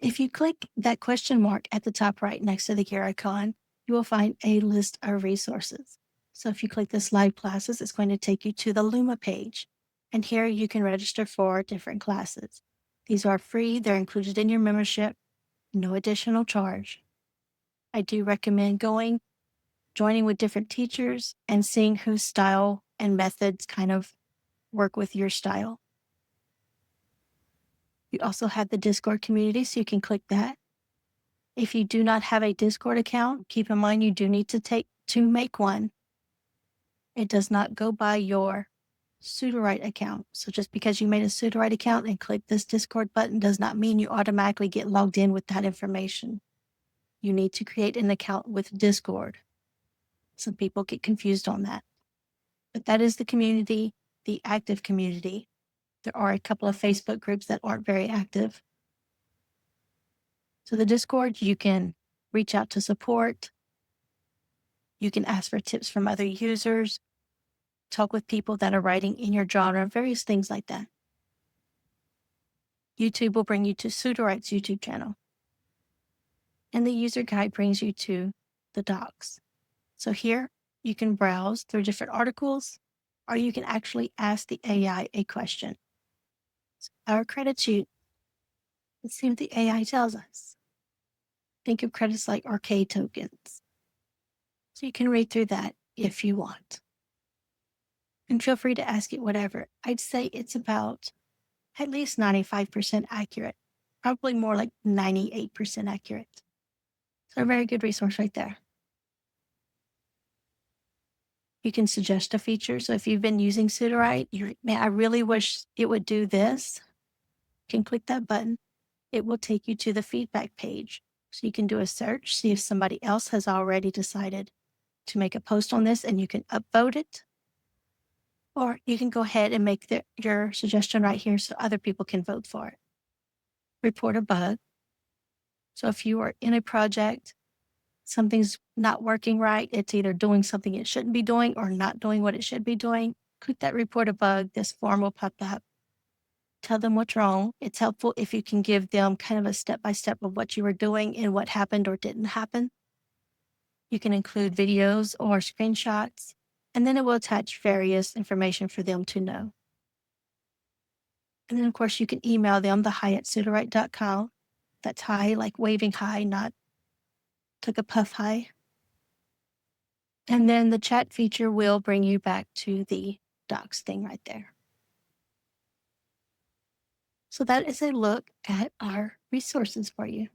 If you click that question mark at the top right next to the gear icon, you will find a list of resources. So if you click this live classes, it's going to take you to the Luma page. And here you can register for different classes. These are free, they're included in your membership, no additional charge. I do recommend joining with different teachers and seeing whose style and methods kind of work with your style. You also have the Discord community, so you can click that. If you do not have a Discord account, keep in mind you do need to make one. It does not go by your Sudowrite account. So just because you made a Sudowrite account and click this Discord button does not mean you automatically get logged in with that information. You need to create an account with Discord. Some people get confused on that. But that is the community, the active community. There are a couple of Facebook groups that aren't very active. So the Discord, you can reach out to support. You can ask for tips from other users, talk with people that are writing in your genre, various things like that. YouTube will bring you to Sudowrite's YouTube channel. And the user guide brings you to the docs. So here you can browse through different articles, or you can actually ask the AI a question. So our credit sheet, let's see what the AI tells us. Think of credits like arcade tokens. So you can read through that if you want. And feel free to ask it whatever. I'd say it's about at least 95% accurate, probably more like 98% accurate. So a very good resource right there. You can suggest a feature. So if you've been using Sudowrite, man, I really wish it would do this. You can click that button. It will take you to the feedback page. So you can do a search, see if somebody else has already decided to make a post on this, and you can upvote it. Or you can go ahead and make your suggestion right here so other people can vote for it. Report a bug. So if you are in a project, something's not working right, it's either doing something it shouldn't be doing or not doing what it should be doing, click that report a bug. This form will pop up. Tell them what's wrong. It's helpful if you can give them kind of a step-by-step of what you were doing and what happened or didn't happen. You can include videos or screenshots, and then it will attach various information for them to know. And then, of course, you can email them, the hi@sudowrite.com. That's hi, like waving hi, not took a puff hi. And then the chat feature will bring you back to the docs thing right there. So that is a look at our resources for you.